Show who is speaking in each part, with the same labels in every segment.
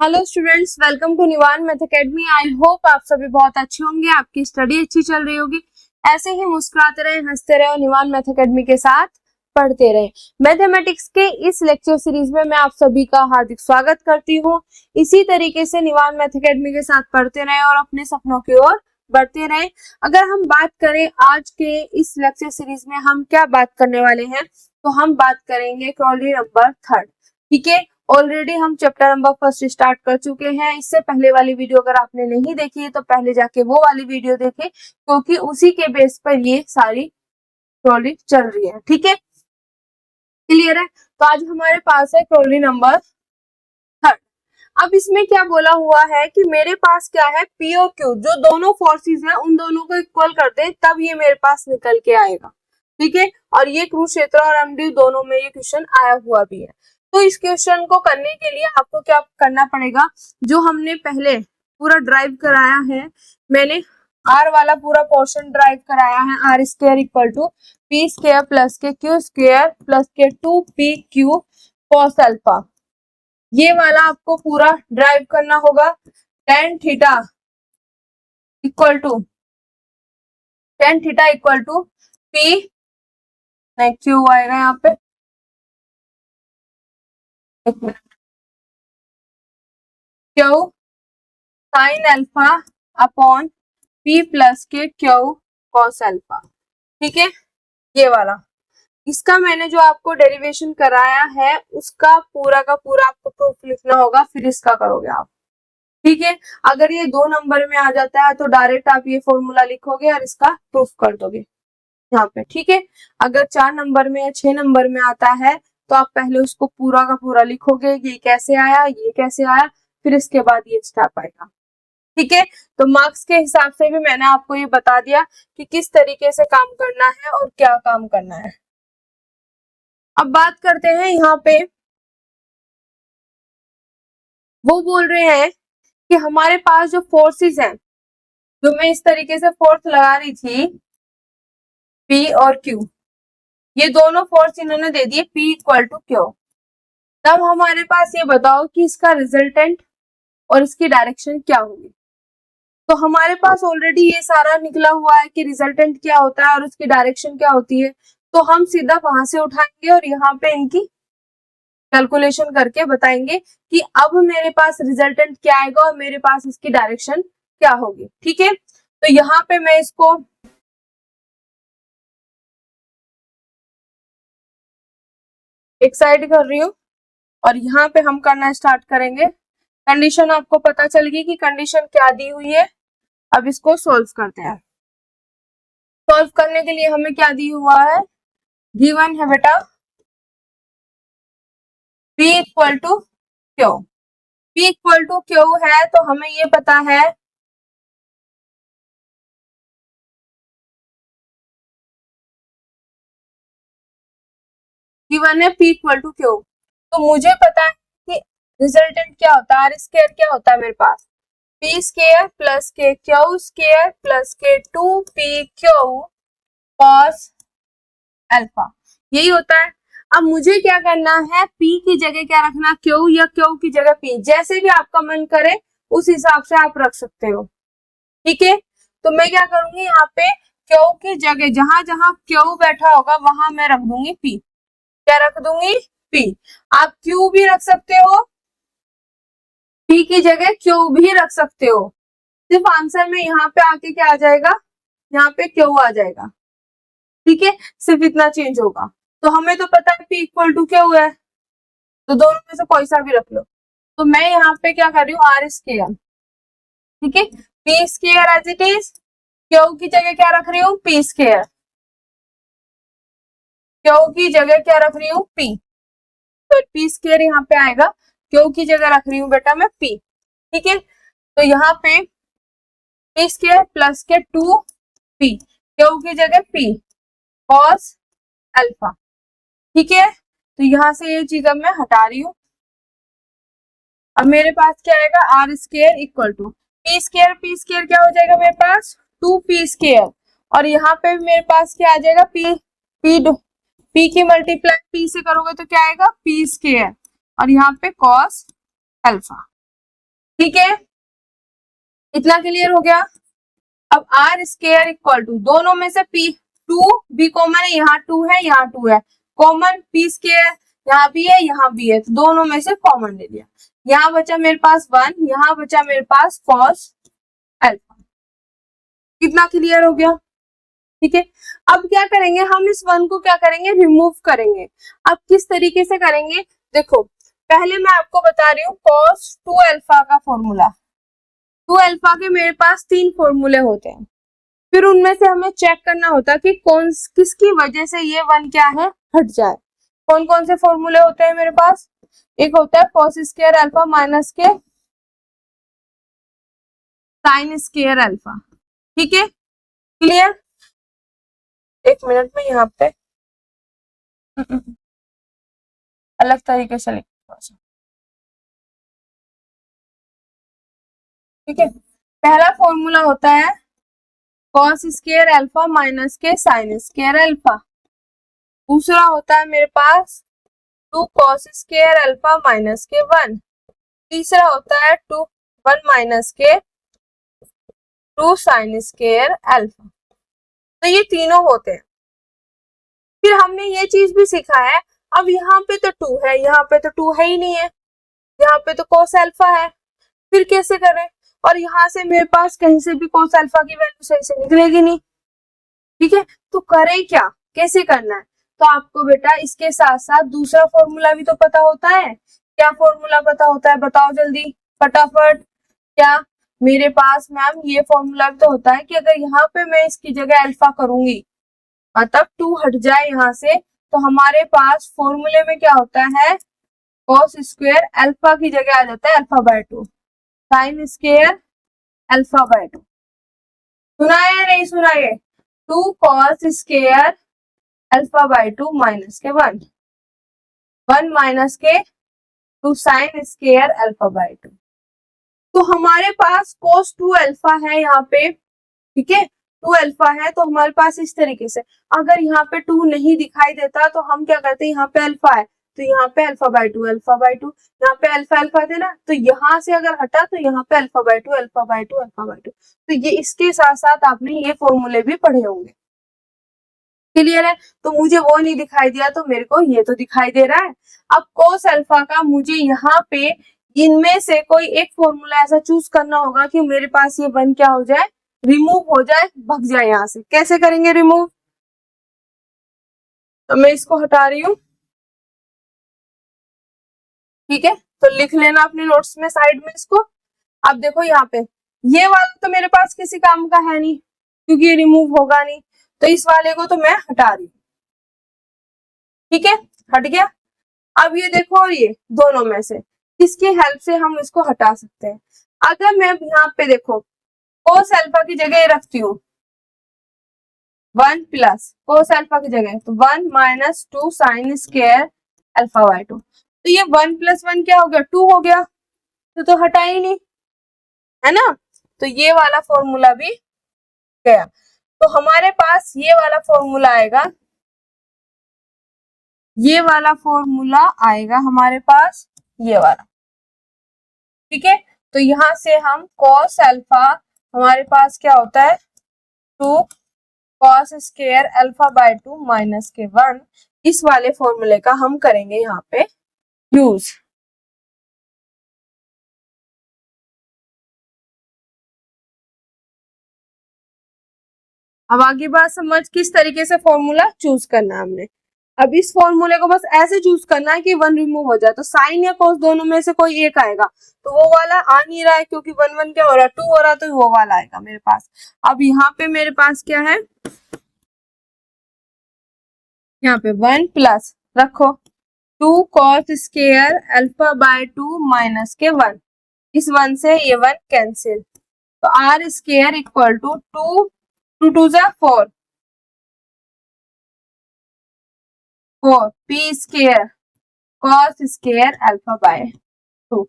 Speaker 1: Hello students, welcome to Nivan math academy. I hope आप सभी बहुत अच्छे होंगे, आपकी स्टडी अच्छी चल रही होगी। ऐसे ही मुस्कुराते रहे, हंसते रहे और निवान मैथ अकेडमी के साथ पढ़ते रहे। मैथमेटिक्स के इस लेक्चर सीरीज में मैं आप सभी का हार्दिक स्वागत करती हूँ। इसी तरीके से निवान मैथ अकेडमी के साथ पढ़ते रहे और अपने सपनों की ओर बढ़ते रहे। अगर हम बात करें आज के इस लेक्चर सीरीज में हम क्या बात करने वाले हैं, तो हम बात करेंगे क्रोली नंबर थर्ड। ठीक है, ऑलरेडी हम चैप्टर नंबर फर्स्ट स्टार्ट कर चुके हैं। इससे पहले वाली वीडियो अगर आपने नहीं देखी है तो पहले जाके वो वाली वीडियो देखें, क्योंकि उसी के बेस पर ये सारी क्रोली चल रही है। ठीक है, क्लियर है। तो आज हमारे पास है क्रोली नंबर थर्ड। अब इसमें क्या बोला हुआ है कि मेरे पास क्या है, पी और क्यू, जो दोनों फोर्सेस हैं उन दोनों को इक्वल कर दे, तब ये मेरे पास निकल के आएगा। ठीक है, और ये कुरुक्षेत्र और एमडी दोनों में ये क्वेश्चन आया हुआ भी है। तो इस क्वेश्चन को करने के लिए आपको क्या करना पड़ेगा, जो हमने पहले पूरा ड्राइव कराया है, मैंने आर वाला पूरा पोर्शन ड्राइव कराया है, R square equal to P square plus के क्यू स्क्वायर प्लस के 2pq कॉस अल्फा। ये वाला आपको पूरा ड्राइव करना होगा। Tan theta equal to P, नहीं क्यू आएगा यहाँ पे, एक minute, Q sine alpha upon P plus के क्यू कॉस अल्फा। ठीक है, ये वाला, इसका मैंने जो आपको डेरिवेशन कराया है उसका पूरा का पूरा आपको प्रूफ लिखना होगा, फिर इसका करोगे आप। ठीक है, अगर ये 2 नंबर में आ जाता है तो डायरेक्ट आप ये फॉर्मूला लिखोगे और इसका प्रूफ कर दोगे यहाँ पे। ठीक है, अगर 4 नंबर में या 6 नंबर में आता है तो आप पहले उसको पूरा का पूरा लिखोगे, ये कैसे आया, ये कैसे आया, फिर इसके बाद ये स्टेप आएगा। ठीक है, तो मार्क्स के हिसाब से भी मैंने आपको ये बता दिया कि किस तरीके से काम करना है और क्या काम करना है। अब बात करते हैं यहाँ पे, वो बोल रहे हैं कि हमारे पास जो फोर्सेस हैं, जो मैं इस तरीके से फोर्स लगा रही थी P और Q, ये दोनों फोर्स इन्होंने दे दिए P इक्वल टू Q। तब हमारे पास ये बताओ कि इसका रिजल्टेंट और इसकी डायरेक्शन क्या होगी। तो हमारे पास ऑलरेडी ये सारा निकला हुआ है कि रिजल्टेंट क्या होता है और उसकी डायरेक्शन क्या होती है, तो हम सीधा वहां से उठाएंगे और यहाँ पे इनकी कैलकुलेशन करके बताएंगे कि अब मेरे पास रिजल्टेंट क्या आएगा और मेरे पास इसकी डायरेक्शन क्या होगी। ठीक है, तो यहाँ पे मैं इसको एक साइड कर रही हूँ और यहाँ पे हम करना स्टार्ट करेंगे। कंडीशन आपको पता चल गई कि कंडीशन क्या दी हुई है। अब इसको सोल्व करते हैं। सोल्व करने के लिए हमें क्या दी हुआ है, गिवन है बेटा P equal to Q. P equal to Q है तो हमें ये पता है गिवन है P इक्वल टू क्यू, तो मुझे पता है कि रिजल्टेंट क्या होता है, आर स्क्वायर क्या होता है मेरे पास, P स्क्वायर प्लस के क्यू स्क्वायर प्लस के 2pq कॉस अल्फा, यही होता है। अब मुझे क्या करना है, P की जगह क्या रखना, Q, या Q की जगह P, जैसे भी आपका मन करे उस हिसाब से आप रख सकते हो। ठीक है, तो मैं क्या करूंगी, यहाँ पे Q की जगह जहां जहां Q बैठा होगा वहां मैं रख दूंगी P। क्या रख दूंगी, P। आप Q भी रख सकते हो, P की जगह Q भी रख सकते हो, सिर्फ आंसर में यहाँ पे आके क्या आ जाएगा, यहाँ पे Q आ जाएगा। ठीक है, सिर्फ इतना चेंज होगा। तो हमें तो पता है P इक्वल टू क्या हुआ है, तो दोनों में से कोई सा भी रख लो। तो मैं यहाँ पे क्या कर रही हूँ, आर स्क्वायर। ठीक है, P square as it is, Q की जगह क्या रख रही हूँ, P स्क्वायर, Q की जगह क्या रख रही हूँ, P, तो P स्क्वायर यहाँ पे आएगा, Q की जगह रख रही हूँ बेटा मैं P। ठीक है, तो यहाँ पे P स्क्वायर प्लस के 2p, Q की जगह P कॉस अल्फा। ठीक है, तो यहाँ से ये चीज अब मैं हटा रही हूँ। अब मेरे पास क्या आएगा, R square equal to P square क्या हो जाएगा मेरे पास, 2p स्क्वायर, और यहाँ पे मेरे पास क्या आ जाएगा, p की मल्टीप्लाई p से करोगे तो क्या आएगा, p स्क्वायर, और यहाँ पे कॉस अल्फा। ठीक है, इतना क्लियर हो गया। अब आर स्क्वायर इक्वल टू, दोनों में से पी, टू भी कॉमन है, यहाँ टू है यहाँ टू है, कॉमन पी स्क्वायर यहाँ भी है यहाँ भी है, तो दोनों में से कॉमन ले लिया। यहाँ बचा मेरे पास 1, यहाँ बचा मेरे पास cos अल्फा। कितना क्लियर हो गया? ठीक है, अब क्या करेंगे हम, इस 1 को क्या करेंगे, रिमूव करेंगे। अब किस तरीके से करेंगे, देखो पहले मैं आपको बता रही हूँ cos 2 अल्फा का फॉर्मूला। 2 अल्फा के मेरे पास 3 फॉर्मूले होते हैं, फिर उनमें से हमें चेक करना होता है कि कौन किसकी वजह से ये 1 क्या है, हट जाए। कौन कौन से फॉर्मूले होते हैं मेरे पास, एक होता है cos स्क्वायर अल्फा माइनस के sin स्क्वायर अल्फा। ठीक है, क्लियर? एक मिनट में यहाँ पे अलग तरीके से लिखा। ठीक है, पहला फॉर्मूला होता है cos स्क्वायर अल्फा माइनस के sin स्क्वायर अल्फा। दूसरा होता है मेरे पास 2 cos स्क्वायर अल्फा माइनस के 1। तीसरा होता है 1 माइनस के 2 sin स्क्वायर अल्फा। तो ये तीनों होते हैं। फिर हमने ये चीज भी सीखा है, अब यहाँ पे तो 2 है, यहाँ पे तो 2 है ही नहीं है, यहाँ पे तो cos अल्फा है, फिर कैसे करें? और यहाँ से मेरे पास कहीं से भी cos अल्फा की वैल्यू सही से निकलेगी नहीं। ठीक है, तो करें क्या, कैसे करना है? तो आपको बेटा इसके साथ साथ दूसरा फॉर्मूला भी तो पता होता है। क्या फॉर्मूला पता होता है, बताओ जल्दी फटाफट। क्या मेरे पास मैम ये फॉर्मूला भी तो होता है कि अगर यहाँ पे मैं इसकी जगह अल्फा करूंगी, मतलब 2 हट जाए यहाँ से, तो हमारे पास फॉर्मूले में क्या होता है, cos स्क्वायर अल्फा की जगह आ जाता है alpha by 2, sin square alpha by 2। सुना है या नहीं सुना? ये 2 cos square alpha by 2 minus के 1, 1 माइनस के 2 sin स्क्वायर अल्फा बाय 2। तो हमारे पास cos 2 अल्फा है यहाँ पे। ठीक है, 2 अल्फा है, तो हमारे पास इस तरीके से, अगर यहाँ पे 2 नहीं दिखाई देता तो हम क्या करते हैं, यहाँ पे अल्फा है तो यहाँ पे अल्फा बाय 2 अल्फा बाय 2, यहाँ पे अल्फा अल्फा थे ना, तो यहाँ से अगर हटा तो यहाँ पे alpha by 2 alpha by 2 alpha by 2। तो ये इसके साथ साथ आपने ये फॉर्मूले भी पढ़े होंगे। क्लियर है? तो मुझे वो नहीं दिखाई दिया तो मेरे को ये तो दिखाई दे रहा है। अब cos अल्फा का मुझे यहाँ पे इनमें से कोई एक फॉर्मूला ऐसा चूज करना होगा कि मेरे पास ये 1 क्या हो जाए, रिमूव हो जाए, भग जाए यहाँ से। कैसे करेंगे रिमूव? तो मैं इसको हटा रही हूँ। ठीक है, तो लिख लेना अपने नोट्स में साइड में इसको। अब देखो यहाँ पे ये वाला तो मेरे पास किसी काम का है नहीं क्योंकि ये रिमूव होगा नहीं, तो इस वाले को तो मैं हटा रही हूँ। ठीक है, हट गया। अब ये देखो, और ये दोनों में से किसकी हेल्प से हम इसको हटा सकते हैं? अगर मैं यहाँ पे देखो cos अल्फा की जगह रखती हूँ 1 प्लस cos अल्फा की जगह तो 1 minus 2 sin square alpha by 2, तो ये 1 प्लस 1 क्या हो गया, 2 हो गया, तो हटा ही नहीं है ना। तो ये वाला फॉर्मूला भी गया। तो हमारे पास ये वाला फॉर्मूला आएगा, ये वाला फॉर्मूला आएगा हमारे पास, ये वाला। ठीक है, तो यहां से हम cos अल्फा हमारे पास क्या होता है 2 cos square alpha by 2 minus के 1, इस वाले फॉर्मूले का हम करेंगे यहाँ पे यूज। अब आगे बात समझ, किस तरीके से फॉर्मूला चूज करना है हमने। अब इस फॉर्मूले को बस ऐसे चूज करना है कि 1 रिमूव हो जाए, तो साइन या cos दोनों में से कोई एक आएगा, तो वो वाला आ नहीं रहा है क्योंकि 1 1 क्या हो रहा है, 2 हो रहा है, तो वो वाला आएगा मेरे पास। अब यहाँ पे मेरे पास क्या है, यहाँ पे 1 प्लस रखो 2 cos square alpha by 2 minus के 1, इस 1 से ये 1 कैंसिल, तो आर स्क्वायर इक्वल टू 2 2 2 जा 4 4 P square cos square alpha by 2,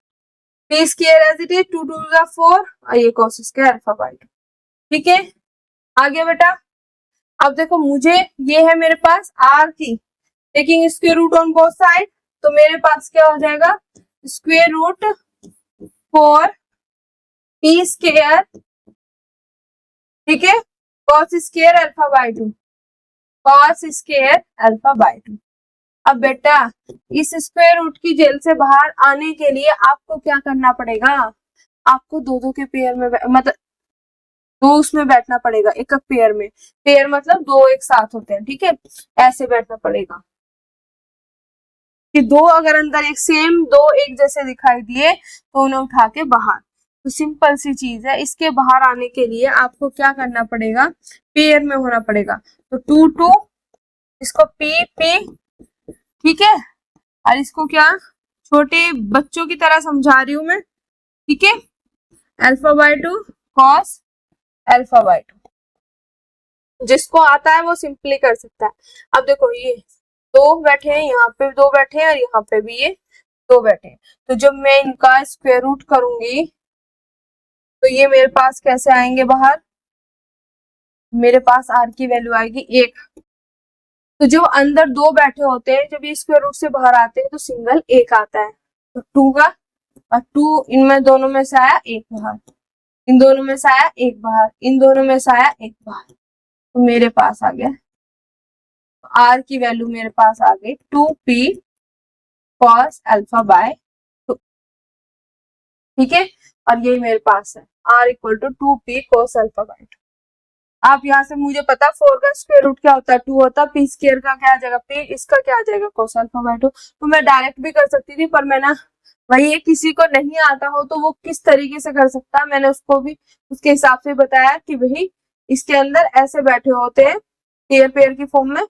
Speaker 1: P square as it is 2 2 जा 4 और ये cos स्क्वायर अल्फा बाय 2। ठीक है, आगे बेटा। अब देखो मुझे ये है मेरे पास आर की, taking square root on both side, तो मेरे पास क्या हो जाएगा, स्क्वायर रूट 4 पी स्क्वायर, ठीक है, cos square alpha by 2, cos square alpha by 2। अब बेटा इस स्क्वायर रूट की जेल से बाहर आने के लिए आपको क्या करना पड़ेगा, आपको दो दो के पेयर में मतलब दो उसमें बैठना पड़ेगा, एक एक पेयर में, पेयर मतलब दो एक साथ होते हैं, ठीक है, ऐसे बैठना पड़ेगा कि दो अगर अंदर एक सेम दो एक जैसे दिखाई दिए तो उन्हें उठा के बाहर। तो सिंपल सी चीज है, इसके बाहर आने के लिए आपको क्या करना पड़ेगा, पेयर में होना पड़ेगा। तो 2 2, इसको पी पी, ठीक है, और इसको क्या छोटे बच्चों की तरह समझा रही हूं मैं, ठीक है, alpha by 2 cos alpha by 2। जिसको आता है वो सिंपली कर सकता है। अब देखो ये दो बैठे हैं, यहाँ पे दो बैठे हैं और यहाँ पे भी ये दो बैठे हैं, तो जब मैं इनका स्क्वायर रूट करूंगी तो ये मेरे पास कैसे आएंगे बाहर, मेरे पास आर की वैल्यू आएगी 1। तो जो अंदर दो बैठे होते हैं जब ये स्क्वायर रूट से बाहर आते हैं तो सिंगल 1 आता है, तो 2 का, और 2 इनमें दोनों में से आया 1 बाहर, इन दोनों में से आया 1 बाहर, इन दोनों में से आया 1 बाहर, तो मेरे पास आ गया आर की वैल्यू, मेरे पास आ गई 2p कॉस अल्फा बाय 2, ठीक है, और ये मेरे पास है r equal to 2p cos alpha by 2। आप यहाँ से मुझे पता 4 का स्क्वायर रूट क्या होता है 2 होता है, p स्क्वायर का क्या आ जाएगा p, इसका क्या आ जाएगा कॉस अल्फा बाय 2। तो मैं डायरेक्ट भी कर सकती थी, पर मैं ना वही है, किसी को नहीं आता हो तो वो किस तरीके से कर सकता है, मैंने उसको भी उसके हिसाब से बताया कि भाई इसके अंदर ऐसे बैठे होते हैं पेयर पेयर की फॉर्म में,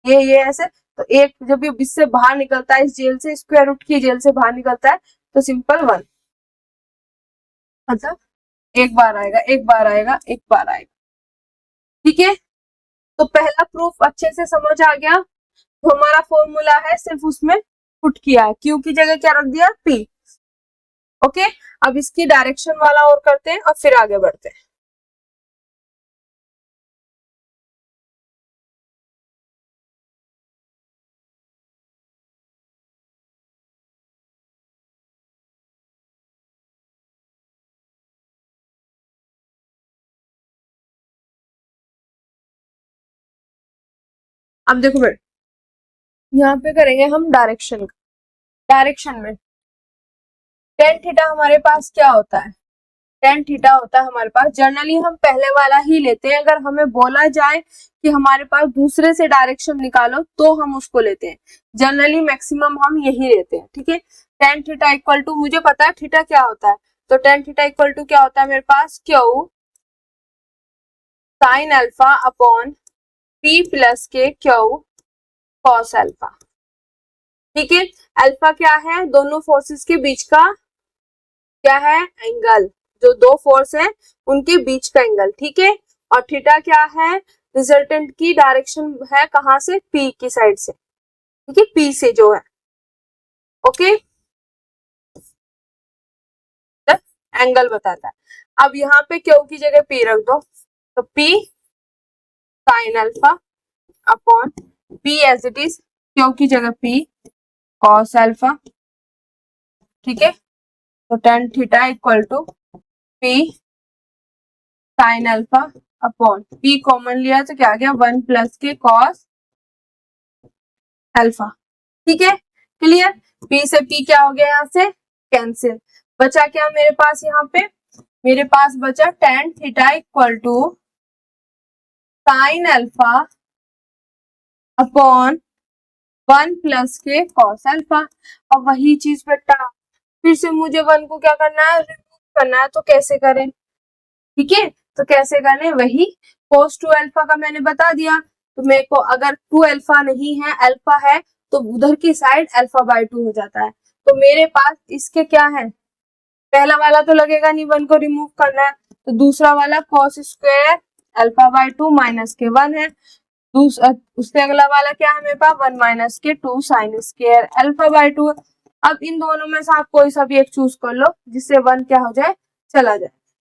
Speaker 1: ये ऐसे, तो एक जब ये इससे बाहर निकलता है, इस जेल से, स्क्वायर रूट की जेल से बाहर निकलता है, तो सिंपल 1, मतलब एक बार आएगा, एक बार आएगा, एक बार आएगा, ठीक है। तो पहला प्रूफ अच्छे से समझ आ गया, तो हमारा फॉर्मूला है सिर्फ उसमें पुट किया है, क्यू की जगह क्या रख दिया पी, ओके। अब इसकी डायरेक्शन वाला और करते हैं और फिर आगे बढ़ते हैं। अब देखो बेटा, यहाँ पे करेंगे हम डायरेक्शन का, डायरेक्शन में टेन थीटा हमारे पास क्या होता है, टेन थीटा होता है हमारे पास, जनरली हम पहले वाला ही लेते हैं, अगर हमें बोला जाए कि हमारे पास दूसरे से डायरेक्शन निकालो तो हम उसको लेते हैं, जनरली मैक्सिमम हम यही लेते हैं, ठीक है। टेन थीटा इक्वल टू, मुझे पता है थीटा क्या होता है, तो टेन थीटा इक्वल टू क्या होता है मेरे पास, Q sine alpha upon P plus के क्यू कॉस अल्फा, ठीक है। अल्फा क्या है, दोनों फोर्सेस के बीच का क्या है, एंगल, जो दो फोर्स है उनके बीच का एंगल, ठीक है। और थीटा क्या है, रिजल्टेंट की डायरेक्शन है कहां से, पी की साइड से, ठीक है, पी से जो है, ओके, एंगल बताता है। अब यहाँ पे क्यू की जगह पी रख दो, तो P sine alpha upon P as it is, Q की जगह पी कॉस अल्फा, ठीक है। तो tan theta equal to P sine alpha upon P common लिया तो क्या आ गया 1 प्लस के कॉस अल्फा, ठीक है, क्लियर। पी से पी क्या हो गया, यहाँ से कैंसिल, बचा क्या मेरे पास, यहाँ पे मेरे पास बचा tan theta equal to sine alpha upon 1 plus के कॉस अल्फा। अब वही चीज बेटा फिर से मुझे 1 को क्या करना है, रिमूव करना है, तो कैसे करें, ठीक है, तो कैसे करने, वही cos 2 अल्फा का मैंने बता दिया, तो मेरे को अगर 2 अल्फा नहीं है अल्फा है तो उधर की साइड अल्फा बाय 2 हो जाता है, तो मेरे पास इसके क्या है, पहला वाला तो लगेगा नहीं, 1 को रिमूव करना है, तो दूसरा वाला cos square alpha by 2 minus के 1 है, उससे अगला वाला क्या है मेरे पास 1 माइनस के 2 साइन स्क्वायर अल्फा बाय 2। अब इन दोनों में से आप कोई सा भी एक चूज कर लो जिससे 1 क्या हो जाए, चला जाए।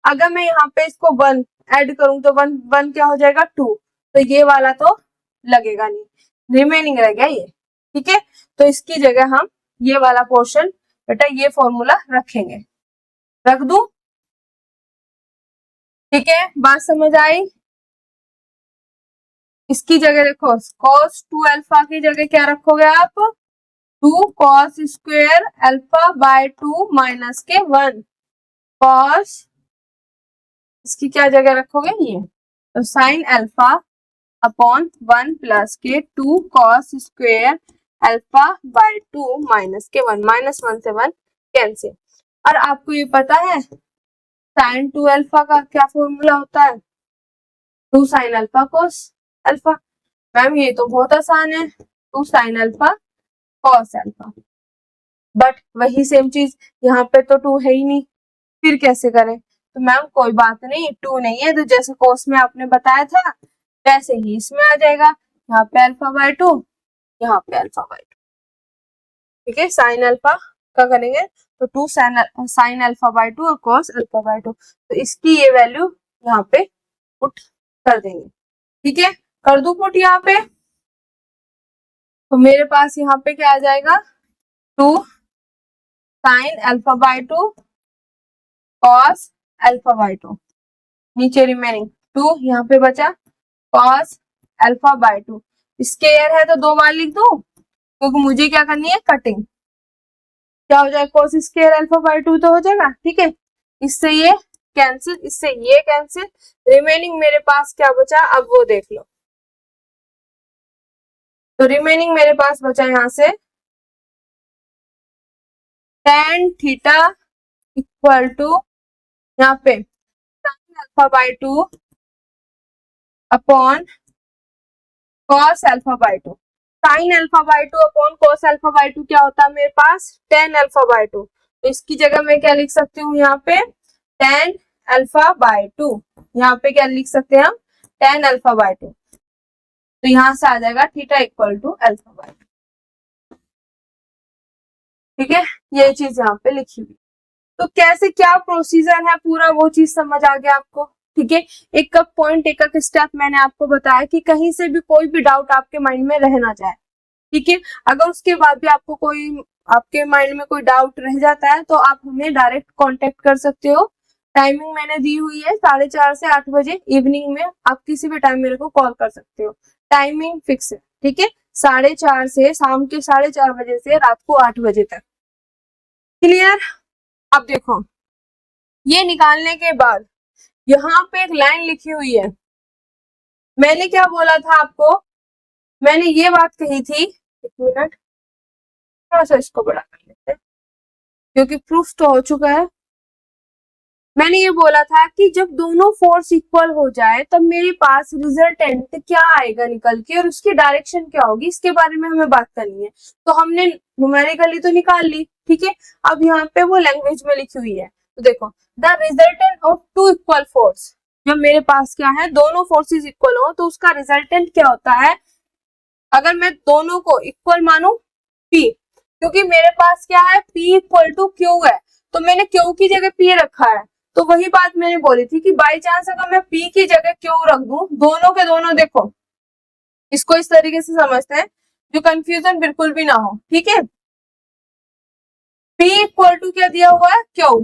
Speaker 1: अगर मैं यहाँ पे इसको 1 ऐड करूं तो 1 1 क्या हो जाएगा 2, तो ये वाला तो लगेगा नहीं, रिमेनिंग रह गया ये, ठीक है। तो इसकी जगह हम ये वाला पोर्शन बेटा ये फॉर्मूला रखेंगे, रख दूं, ठीक है, बात समझ आई। इसकी जगह देखो cos 2 अल्फा की जगह क्या रखोगे आप, 2 cos square alpha by 2 minus के 1 cos, इसकी क्या जगह रखोगे ये, तो साइन अल्फा अपॉन 1 प्लस के 2 cos square alpha by 2 minus के 1, माइनस 1 से 1 कैंसिल। और आपको ये पता है साइन 2 अल्फा का क्या फॉर्मूला होता है, 2 sine alpha cos alpha. Ma'am ये तो बहुत आसान है, 2 sine alpha cos alpha, but वही सेम चीज यहाँ पे तो 2 है ही नहीं, फिर कैसे करें। तो मैम कोई बात नहीं, 2 नहीं है तो जैसे cos में आपने बताया था वैसे ही इसमें आ जाएगा, यहाँ पे अल्फा बाय 2, यहाँ पे अल्फा बाय 2। ठीक है, साइन अल्फा का करेंगे तो 2 साइन अल्फा बाय 2 और cos अल्फा बाय 2, तो इसकी ये वैल्यू यहाँ पे पुट कर देंगे। ठीक है, कर दू पुट यहाँ पे, तो मेरे पास यहाँ पे क्या आ जाएगा, 2 sine alpha by 2 cos alpha by 2, नीचे रिमेनिंग 2, यहाँ पे बचा cos अल्फा बाय 2, स्क्वायर है तो 2 बार लिख दो क्योंकि मुझे क्या करनी है, कटिंग। क्या हो जाएगा, cos स्क्वायर अल्फा बाय 2 तो हो जाएगा। ठीक है, इससे ये कैंसिल, इससे ये कैंसिल, रिमेनिंग मेरे पास क्या बचा अब वो देख लो। तो रिमेनिंग मेरे पास बचा यहाँ से tan थीटा इक्वल टू यहाँ पे sine alpha by 2 upon cos alpha by 2। Sine alpha by 2 upon cos alpha by 2 क्या होता है मेरे पास, tan अल्फा बाय 2। तो इसकी जगह मैं क्या लिख सकती हूँ यहाँ पे, tan अल्फा बाय 2, यहाँ पे क्या लिख सकते हैं हम, tan अल्फा बाय 2। तो यहाँ से आ जाएगा theta equal to alpha by 2। ठीक है, ये चीज यहाँ पे लिखी हुई। तो कैसे क्या प्रोसीजर है पूरा वो चीज समझ आ गया आपको। ठीक है, एक एक पॉइंट एक एक स्टेप मैंने आपको बताया कि कहीं से भी कोई भी डाउट आपके माइंड में रह ना जाए। ठीक है, अगर उसके बाद भी आपको कोई आपके माइंड में कोई डाउट रह जाता है तो आप हमें डायरेक्ट कांटेक्ट कर सकते हो। टाइमिंग मैंने दी हुई है 4:30 से 8 बजे इवनिंग में, आप किसी भी टाइम मेरे को कॉल कर सकते हो, टाइमिंग फिक्स है। ठीक है, 4:30 से शाम के 4:30 बजे से रात को 8 बजे तक। क्लियर। अब देखो ये निकालने के बाद यहाँ पे एक लाइन लिखी हुई है, मैंने क्या बोला था आपको, मैंने ये बात कही थी, एक मिनट थोड़ा सा इसको बड़ा कर लेते हैं क्योंकि प्रूफ तो हो चुका है। मैंने ये बोला था कि जब दोनों फोर्स इक्वल हो जाए तब मेरे पास रिजल्टेंट क्या आएगा निकल के और उसकी डायरेक्शन क्या होगी, इसके बारे में हमें बात करनी है। तो हमने न्यूमेरिकली तो निकाल ली। ठीक है, अब यहाँ पे वो लैंग्वेज में लिखी हुई है, तो देखो the resultant of 2 equal force, जब मेरे पास क्या है दोनों फोर्सेस इक्वल हो तो उसका रिजल्टेंट क्या होता है। अगर मैं दोनों को इक्वल मानू P, क्योंकि मेरे पास क्या है P इक्वल टू Q है, तो मैंने Q की जगह P रखा है। तो वही बात मैंने बोली थी कि बाई चांस अगर मैं P की जगह Q रख दूं, दोनों के दोनों, देखो इसको इस तरीके से समझते हैं जो कंफ्यूजन बिल्कुल भी ना हो। ठीक है, P इक्वल टू क्या दिया हुआ है, Q।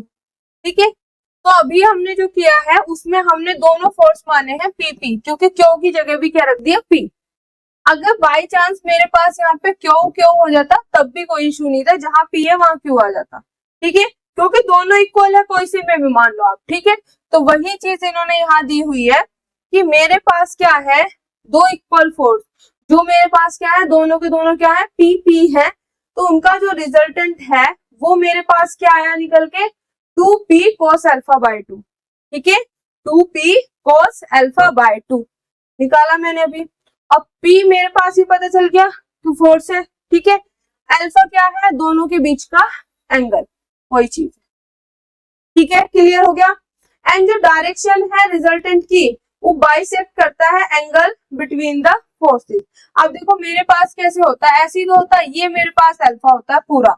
Speaker 1: ठीक है, तो अभी हमने जो किया है उसमें हमने दोनों फोर्स माने हैं PP, क्योंकि Q की जगह भी क्या रख दिया P। अगर बाई चांस मेरे पास यहाँ पे क्यों हो जाता तब भी कोई इशू नहीं था, जहां P है वहां Q आ जाता। ठीक है, क्योंकि दोनों इक्वल है, कोई से में भी मान लो आप। ठीक है, तो वही चीज इन्होंने यहाँ दी हुई है कि मेरे पास क्या है, दो इक्वल फोर्स, जो मेरे पास क्या है दोनों के दोनों क्या है PP है, तो उनका जो रिजल्टेंट है वो मेरे पास क्या आया निकल के 2P cos अल्फा बाय 2। ठीक है, 2P cos अल्फा बाय 2 निकाला मैंने अभी। अब P मेरे पास ही पता चल गया 2 फोर्स है। ठीक है, अल्फा क्या है, दोनों के बीच का एंगल, वही चीज। ठीक है, क्लियर हो गया। एंड जो डायरेक्शन है रिजल्टेंट की वो बाइसेक्ट करता है एंगल बिटवीन द फोर्सेस। अब देखो मेरे पास कैसे होता है, ऐसे ही तो होता है, ये मेरे पास अल्फा होता है पूरा,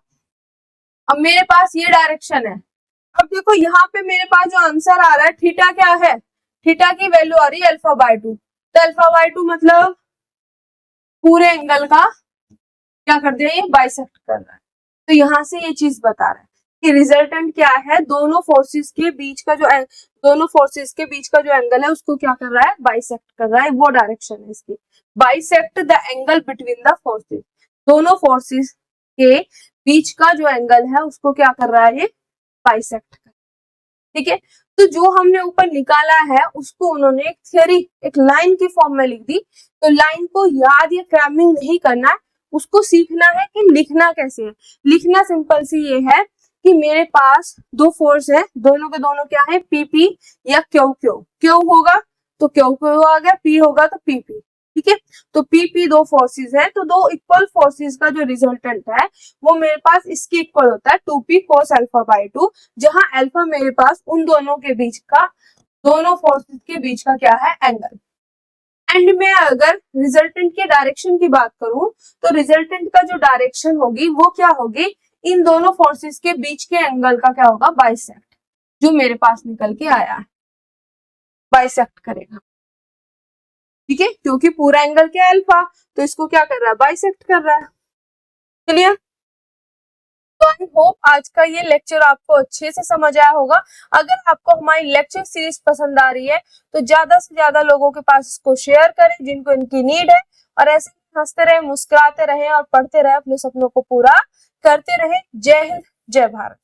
Speaker 1: अब मेरे पास ये डायरेक्शन है। अब देखो यहाँ पे मेरे पास जो आंसर आ रहा है थीटा क्या है, थीटा की वैल्यू आ रही है अल्फा बाय 2, तो अल्फा बाय 2 मतलब पूरे एंगल का क्या कर दिया, ये बाइसेक्ट कर रहा है। तो यहाँ से ये चीज बता रहा है कि रिजल्टेंट क्या है, दोनों फोर्सेस के बीच का जो एंगल है उसको क्या कर रहा है, बाइसेक्ट कर रहा है, वो डायरेक्शन है इसकी। Bisect the angle between the forces, दोनों फोर्सेस के बीच का जो एंगल है उसको क्या कर रहा है, ये बाइसेक्ट कर, ठीक है। तो जो हमने ऊपर निकाला है उसको उन्होंने एक थ्योरी, एक लाइन की फॉर्म में लिख दी। तो लाइन को याद या क्रैमिंग नहीं करना है, उसको सीखना है कि लिखना कैसे है। लिखना सिंपल सी ये है कि मेरे पास दो फोर्स है, दोनों के दोनों क्या है, पीपी या क्यू क्यू। क्यू होगा तो क्यू क्यू आ गया, पी होगा तो पीपी, ठीक है। तो पीपी दो फोर्सेस है, तो दो इक्वल फोर्सेस का जो रिजल्टेंट है वो मेरे पास इसके इक्वल होता है 2p cos अल्फा बाई 2, जहां अल्फा मेरे पास उन दोनों के बीच का, दोनों फोर्सेस के बीच का क्या है, एंगल। एंड में अगर रिजल्टेंट के डायरेक्शन की बात करूं तो रिजल्टेंट का जो डायरेक्शन होगी वो क्या होगी, इन दोनों फोर्सेस के बीच के एंगल का क्या होगा, बाइसेक्ट, जो मेरे पास निकल के आया है, बाइसेक्ट करेगा, ठीक है। क्योंकि पूरा एंगल क्या है, अल्फा, तो इसको क्या कर रहा है, बाइसेक्ट कर रहा है। क्लियर? तो आई होप आज का ये लेक्चर आपको अच्छे से समझ आया होगा। अगर आपको हमारी लेक्चर सीरीज पसंद आ रही है तो ज्यादा से ज्यादा लोगों के पास इसको शेयर करें जिनको इनकी नीड है, और ऐसे हंसते रहे, मुस्कुराते रहे और पढ़ते रहे, अपने सपनों को पूरा करते रहे। जय हिंद, जय भारत।